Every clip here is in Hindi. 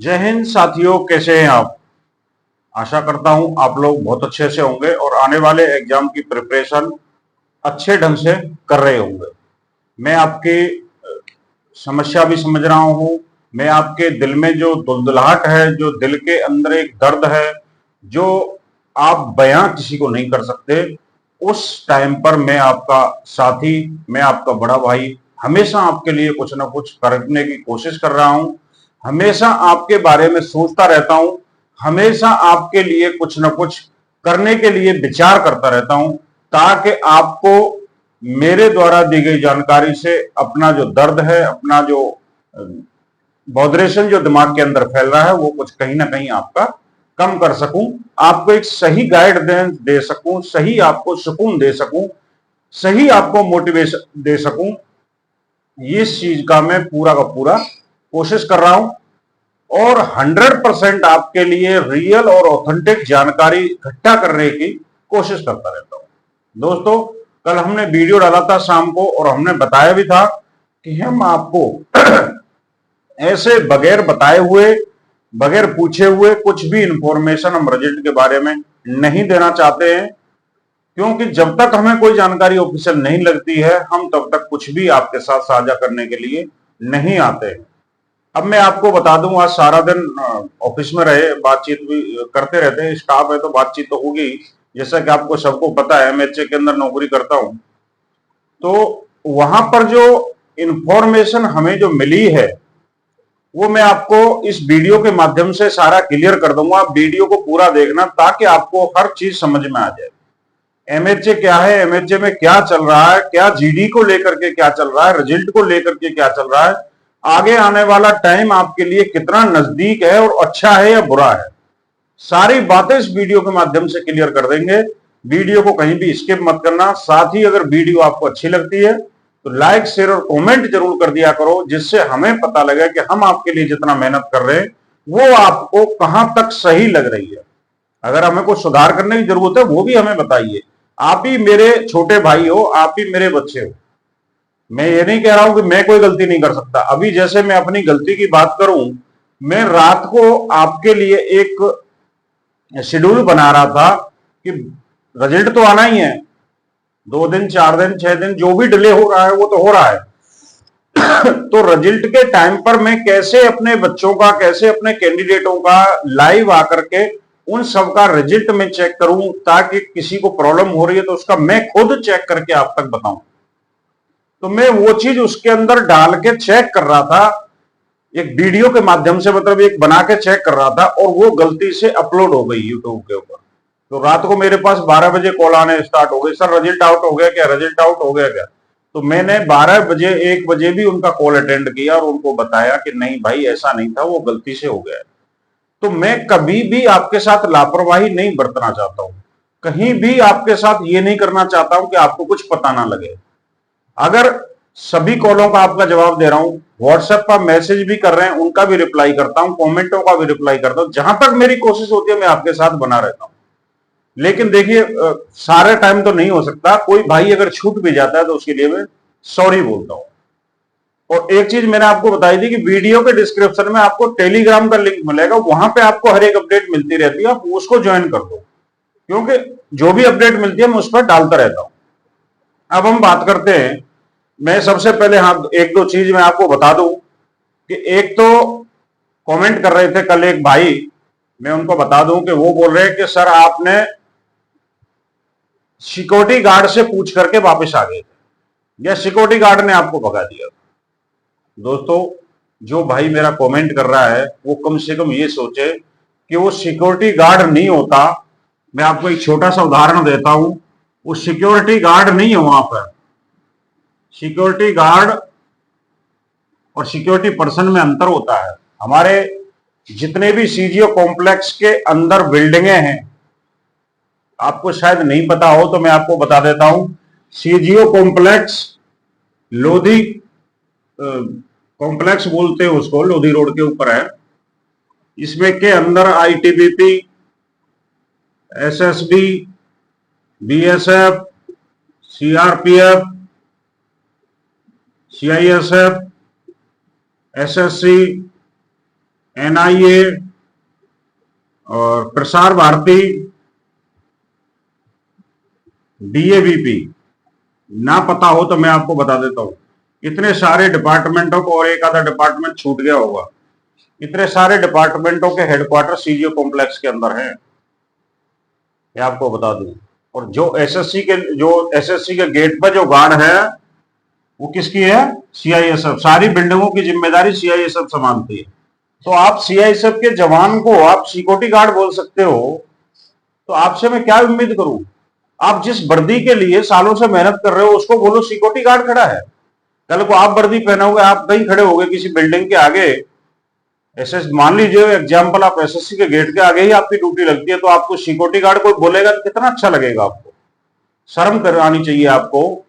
जय हिंद साथियों, कैसे हैं आप। आशा करता हूं आप लोग बहुत अच्छे से होंगे और आने वाले एग्जाम की प्रिपरेशन अच्छे ढंग से कर रहे होंगे। मैं आपकी समस्या भी समझ रहा हूं। मैं आपके दिल में जो दुलदुलाहट है, जो दिल के अंदर एक दर्द है, जो आप बयां किसी को नहीं कर सकते, उस टाइम पर मैं आपका साथी, मैं आपका बड़ा भाई, हमेशा आपके लिए कुछ ना कुछ करने की कोशिश कर रहा हूं। हमेशा आपके बारे में सोचता रहता हूं। हमेशा आपके लिए कुछ ना कुछ करने के लिए विचार करता रहता हूं, ताकि आपको मेरे द्वारा दी गई जानकारी से अपना जो दर्द है, अपना जो बॉदरेशन जो दिमाग के अंदर फैल रहा है, वो कुछ कहीं ना कहीं आपका कम कर सकूं, आपको एक सही गाइडेंस दे सकूं, सही आपको सुकून दे सकूं, सही आपको मोटिवेशन दे सकूं। इस चीज का मैं पूरा का पूरा कोशिश कर रहा हूं और 100% आपके लिए रियल और ऑथेंटिक जानकारी इकट्ठा करने की कोशिश करता रहता हूं। दोस्तों, कल हमने वीडियो डाला था शाम को और हमने बताया भी था कि हम आपको ऐसे बगैर बताए हुए, बगैर पूछे हुए कुछ भी इंफॉर्मेशन हम रिजल्ट के बारे में नहीं देना चाहते हैं, क्योंकि जब तक हमें कोई जानकारी ऑफिशियल नहीं लगती है, हम तब तक कुछ भी आपके साथ साझा करने के लिए नहीं आते हैं। अब मैं आपको बता दूं, आज सारा दिन ऑफिस में रहे, बातचीत भी करते रहते हैं, स्टाफ है तो बातचीत तो होगी। जैसा कि आपको सबको पता है, मैं एमएचए के अंदर नौकरी करता हूं, तो वहां पर जो इंफॉर्मेशन हमें जो मिली है, वो मैं आपको इस वीडियो के माध्यम से सारा क्लियर कर दूंगा। आप वीडियो को पूरा देखना ताकि आपको हर चीज समझ में आ जाए। एमएचए क्या है, एमएचए में क्या चल रहा है, क्या जीडी को लेकर के क्या चल रहा है, रिजल्ट को लेकर के क्या चल रहा है, आगे आने वाला टाइम आपके लिए कितना नजदीक है और अच्छा है या बुरा है, सारी बातें इस वीडियो के माध्यम से क्लियर कर देंगे। वीडियो को कहीं भी स्किप मत करना। साथ ही अगर वीडियो आपको अच्छी लगती है तो लाइक, शेयर और कमेंट जरूर कर दिया करो, जिससे हमें पता लगे कि हम आपके लिए जितना मेहनत कर रहे हैं वो आपको कहां तक सही लग रही है। अगर हमें कुछ सुधार करने की जरूरत है, वो भी हमें बताइए। आप ही मेरे छोटे भाई हो, आप ही मेरे बच्चे हो। मैं ये नहीं कह रहा हूं कि मैं कोई गलती नहीं कर सकता। अभी जैसे मैं अपनी गलती की बात करूं, मैं रात को आपके लिए एक शेड्यूल बना रहा था कि रिजल्ट तो आना ही है, 2 दिन 4 दिन 6 दिन जो भी डिले हो रहा है वो तो हो रहा है। तो रिजल्ट के टाइम पर मैं कैसे अपने बच्चों का, कैसे अपने कैंडिडेटों का लाइव आकर के उन सबका रिजल्ट में चेक करूं, ताकि किसी को प्रॉब्लम हो रही है तो उसका मैं खुद चेक करके आप तक बताऊं। तो मैं वो चीज उसके अंदर डाल के चेक कर रहा था, एक वीडियो के माध्यम से, मतलब एक बना के चेक कर रहा था, और वो गलती से अपलोड हो गई यूट्यूब के ऊपर। तो रात को मेरे पास 12 बजे कॉल आने स्टार्ट हो गई, सर रिजल्ट आउट हो गया क्या, रिजल्ट आउट हो गया क्या। तो मैंने 12 बजे 1 बजे भी उनका कॉल अटेंड किया और उनको बताया कि नहीं भाई, ऐसा नहीं था, वो गलती से हो गया। तो मैं कभी भी आपके साथ लापरवाही नहीं बरतना चाहता हूं, कहीं भी आपके साथ ये नहीं करना चाहता हूं कि आपको कुछ पता ना लगे। अगर सभी कॉलों का आपका जवाब दे रहा हूं, व्हाट्सएप पर मैसेज भी कर रहे हैं उनका भी रिप्लाई करता हूं, कमेंटों का भी रिप्लाई करता हूं, जहां तक मेरी कोशिश होती है मैं आपके साथ बना रहता हूं। लेकिन देखिए, सारे टाइम तो नहीं हो सकता। कोई भाई अगर छूट भी जाता है तो उसके लिए मैं सॉरी बोलता हूं। और एक चीज मैंने आपको बताई थी कि वीडियो के डिस्क्रिप्शन में आपको टेलीग्राम का लिंक मिलेगा, वहां पे आपको हर एक अपडेट मिलती रहती है, आप उसको ज्वाइन कर दो, क्योंकि जो भी अपडेट मिलती है मैं उस पर डालता रहता हूं। अब हम बात करते हैं। मैं सबसे पहले, हाँ, एक दो चीज मैं आपको बता दूं कि एक तो कमेंट कर रहे थे कल एक भाई, मैं उनको बता दूं कि वो बोल रहे हैं कि सर आपने सिक्योरिटी गार्ड से पूछ करके वापस आ गए थे, या सिक्योरिटी गार्ड ने आपको भगा दिया। दोस्तों, जो भाई मेरा कमेंट कर रहा है वो कम से कम ये सोचे कि वो सिक्योरिटी गार्ड नहीं होता। मैं आपको एक छोटा सा उदाहरण देता हूं। वो सिक्योरिटी गार्ड नहीं है वहां पर। सिक्योरिटी गार्ड और सिक्योरिटी पर्सन में अंतर होता है। हमारे जितने भी सीजीओ कॉम्प्लेक्स के अंदर बिल्डिंगें हैं, आपको शायद नहीं पता हो तो मैं आपको बता देता हूं। सीजीओ कॉम्प्लेक्स लोधी कॉम्प्लेक्स बोलते हैं उसको, लोधी रोड के ऊपर है। इसमें के अंदर ITBP, SSB, BSF, CRPF, CISF, SSC, NIA और प्रसार भारती, डीएवीपी, ना पता हो तो मैं आपको बता देता हूं, इतने सारे डिपार्टमेंटों को, और एक आधा डिपार्टमेंट छूट गया होगा, इतने सारे डिपार्टमेंटों के हेडक्वार्टर सीजीओ कॉम्प्लेक्स के अंदर हैं, ये आपको बता दूं। और जो एसएससी के गेट पर जो गार्ड है वो किसकी है? सीआईएसएफ। सारी बिल्डिंगों की जिम्मेदारी सीआईएसएफ संभालती है। तो आप सीआईएसएफ के जवान को आप सिक्योरिटी गार्ड बोल सकते हो, तो आपसे मैं क्या उम्मीद करूं? आप जिस वर्दी के लिए सालों से मेहनत कर रहे हो उसको बोलो सिक्योरिटी गार्ड खड़ा है। कल को आप वर्दी पहनोगे, आप कहीं खड़े होगे किसी बिल्डिंग के आगे, मान लीजिए एग्जाम्पल, आप एसएससी के गेट के आगे ही आपकी ड्यूटी लगती है, तो आपको सिक्योरिटी गार्ड कोई बोलेगा तो कितना अच्छा लगेगा आपको? शर्म कर आनी चाहिए आपको।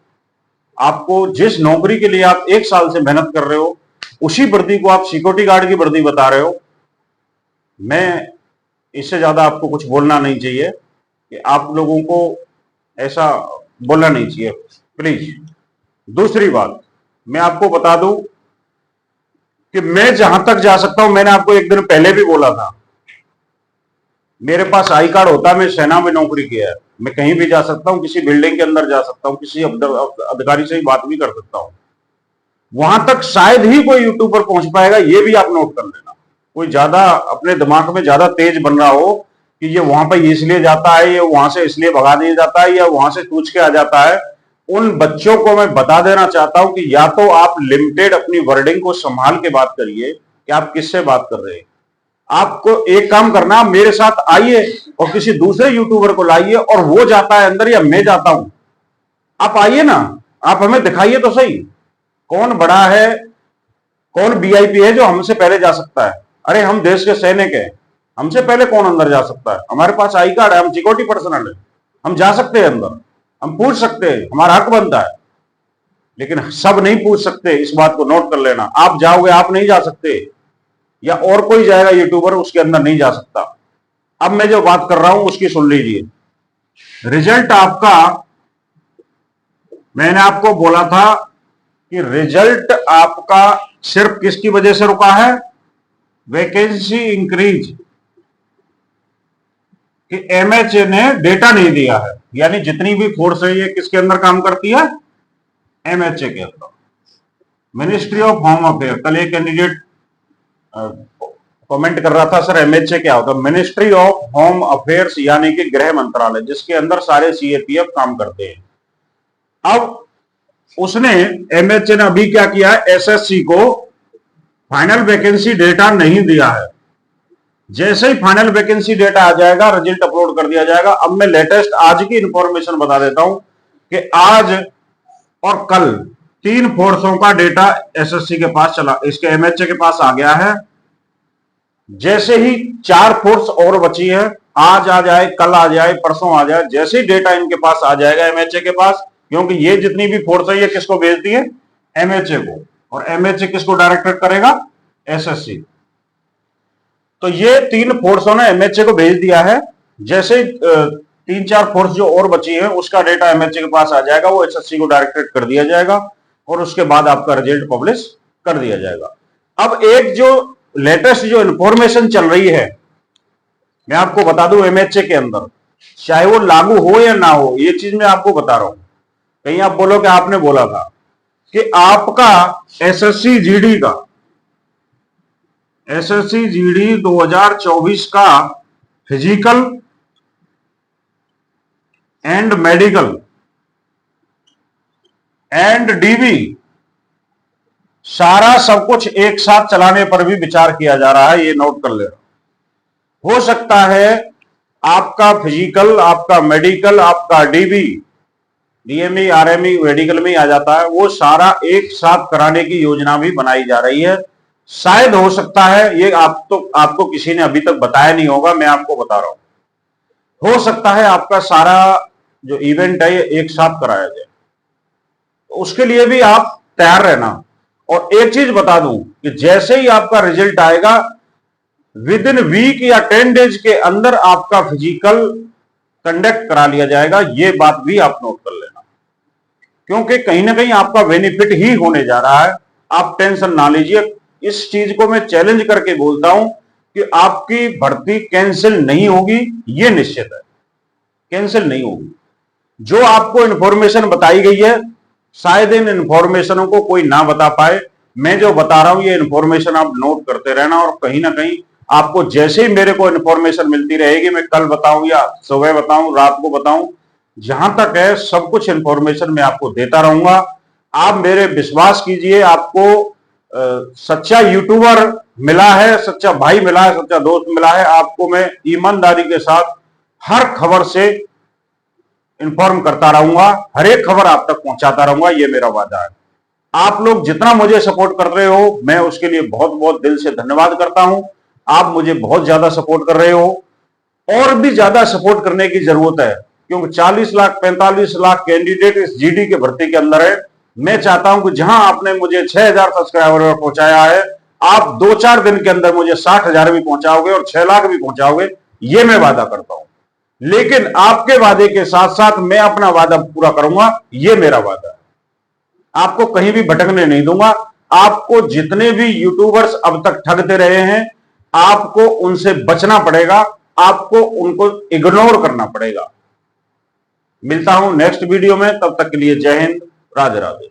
आपको जिस नौकरी के लिए आप 1 साल से मेहनत कर रहे हो, उसी वर्दी को आप सिक्योरिटी गार्ड की वर्दी बता रहे हो। मैं इससे ज्यादा आपको कुछ बोलना नहीं चाहिए कि आप लोगों को ऐसा बोलना नहीं चाहिए, प्लीज। दूसरी बात मैं आपको बता दूं कि मैं जहां तक जा सकता हूं, मैंने आपको एक दिन पहले भी बोला था, मेरे पास आई कार्ड होता, मैं सेना में नौकरी किया है, मैं कहीं भी जा सकता हूं, किसी बिल्डिंग के अंदर जा सकता हूं, किसी अधिकारी से ही बात भी कर सकता हूं। वहां तक शायद ही कोई यूट्यूबर पहुंच पाएगा, ये भी आप नोट कर लेना। कोई ज्यादा अपने दिमाग में ज्यादा तेज बन रहा हो कि ये वहां पर इसलिए जाता है, ये वहां से इसलिए भगा दिया जाता है, या वहां से पूछ के आ जाता है, उन बच्चों को मैं बता देना चाहता हूं कि या तो आप लिमिटेड अपनी वर्डिंग को संभाल के बात करिए कि आप किससे बात कर रहे हैं। आपको एक काम करना, मेरे साथ आइए और किसी दूसरे यूट्यूबर को लाइए, और वो जाता है अंदर या मैं जाता हूं, आप आइए ना, आप हमें दिखाइए तो सही, कौन बड़ा है, कौन वीआईपी है जो हमसे पहले जा सकता है। अरे हम देश के सैनिक हैं, हमसे पहले कौन अंदर जा सकता है? हमारे पास आई कार्ड है, हम सिक्योरिटी पर्सनल है, हम जा सकते हैं अंदर, हम पूछ सकते हैं, हमारा हक बनता है। लेकिन सब नहीं पूछ सकते, इस बात को नोट कर लेना। आप जाओगे, आप नहीं जा सकते, या और कोई जाएगा यूट्यूबर, उसके अंदर नहीं जा सकता। अब मैं जो बात कर रहा हूं उसकी सुन लीजिए। रिजल्ट आपका, मैंने आपको बोला था कि रिजल्ट आपका सिर्फ किसकी वजह से रुका है? वैकेंसी इंक्रीज, कि एमएचए ने डेटा नहीं दिया है, यानी जितनी भी फोर्स है ये किसके अंदर काम करती है? एमएचए के अंदर। मिनिस्ट्री ऑफ होम अफेयर, कल एक कैंडिडेट कमेंट कर रहा था, सर एमएचए क्या होता है? मिनिस्ट्री ऑफ होम अफेयर्स, यानी कि गृह मंत्रालय, जिसके अंदर सारे सीएपीएफ काम करते हैं। अब उसने, एमएचए ने अभी क्या किया है, एसएससी को फाइनल वैकेंसी डेटा नहीं दिया है। जैसे ही फाइनल वैकेंसी डेटा आ जाएगा, रिजल्ट अपलोड कर दिया जाएगा। अब मैं लेटेस्ट आज की इंफॉर्मेशन बता देता हूं कि आज और कल 3 फोर्सों का डेटा एसएससी के पास चला, इसके एमएचए के पास आ गया है। जैसे ही 4 फोर्स और बची है, आज आ जाए, कल आ जाए, परसों आ जाए, जैसे ही डेटा इनके पास आ जाएगा एमएचए के पास, क्योंकि ये जितनी भी फोर्स है ये किसको भेजती है? एमएचए को। और एमएचए किसको डायरेक्टेड करेगा? एसएससी। तो ये 3 फोर्सों ने एमएचए को भेज दिया है। जैसे 3-4 फोर्स जो और बची है उसका डेटा एमएचए के पास आ जाएगा, वो एसएससी को डायरेक्टेड कर दिया जाएगा, और उसके बाद आपका रिजल्ट पब्लिश कर दिया जाएगा। अब एक जो लेटेस्ट जो इंफॉर्मेशन चल रही है, मैं आपको बता दूं, एमएचए के अंदर चाहे वो लागू हो या ना हो, ये चीज मैं आपको बता रहा हूं। कहीं आप बोलो कि आपने बोला था कि आपका एसएससी जीडी 2024 का physical and medical and dB, सारा सब कुछ एक साथ चलाने पर भी विचार किया जा रहा है, ये नोट कर ले। हो सकता है आपका फिजिकल, आपका मेडिकल, आपका डीबी, डीएमई, आरएमई मेडिकल में आ जाता है, वो सारा एक साथ कराने की योजना भी बनाई जा रही है। शायद हो सकता है, ये आपको किसी ने अभी तक बताया नहीं होगा, मैं आपको बता रहा हूं। हो सकता है आपका सारा जो इवेंट है ये एक साथ कराया जाए, तो उसके लिए भी आप तैयार रहना। और एक चीज बता दूं कि जैसे ही आपका रिजल्ट आएगा, विद इन वीक या 10 डेज के अंदर आपका फिजिकल कंडक्ट करा लिया जाएगा। ये बात भी आप नोट कर लेना, क्योंकि कहीं ना कहीं आपका बेनिफिट ही होने जा रहा है। आप टेंशन ना लीजिए, इस चीज को मैं चैलेंज करके बोलता हूं कि आपकी भर्ती कैंसिल नहीं होगी, ये निश्चित है, कैंसिल नहीं होगी। जो आपको इंफॉर्मेशन बताई गई है, शायद इन इंफॉर्मेशनों को कोई ना बता पाए। मैं जो बता रहा हूं ये इंफॉर्मेशन आप नोट करते रहना, और कहीं ना कहीं आपको जैसे ही मेरे को इंफॉर्मेशन मिलती रहेगी, मैं कल बताऊं या सुबह बताऊं, रात को बताऊं, जहां तक है सब कुछ इंफॉर्मेशन मैं आपको देता रहूंगा। आप मेरे विश्वास कीजिए, आपको सच्चा यूट्यूबर मिला है, सच्चा भाई मिला है, सच्चा दोस्त मिला है। आपको मैं ईमानदारी के साथ हर खबर से इन्फॉर्म करता रहूंगा, हर एक खबर आप तक पहुंचाता रहूंगा, ये मेरा वादा है। आप लोग जितना मुझे सपोर्ट कर रहे हो, मैं उसके लिए बहुत बहुत दिल से धन्यवाद करता हूं। आप मुझे बहुत ज्यादा सपोर्ट कर रहे हो, और भी ज्यादा सपोर्ट करने की जरूरत है, क्योंकि 40 लाख 45 लाख कैंडिडेट इस जीडी के भर्ती के अंदर है। मैं चाहता हूं कि जहां आपने मुझे 6000 सब्सक्राइबर पर पहुंचाया है, आप 2-4 दिन के अंदर मुझे 60,000 भी पहुंचाओगे और 6 लाख भी पहुंचाओगे, ये मैं वादा करता हूं। लेकिन आपके वादे के साथ साथ मैं अपना वादा पूरा करूंगा, ये मेरा वादा है। आपको कहीं भी भटकने नहीं दूंगा। आपको जितने भी यूट्यूबर्स अब तक ठगते रहे हैं, आपको उनसे बचना पड़ेगा, आपको उनको इग्नोर करना पड़ेगा। मिलता हूं नेक्स्ट वीडियो में, तब तक के लिए जय हिंद, राधे राधे।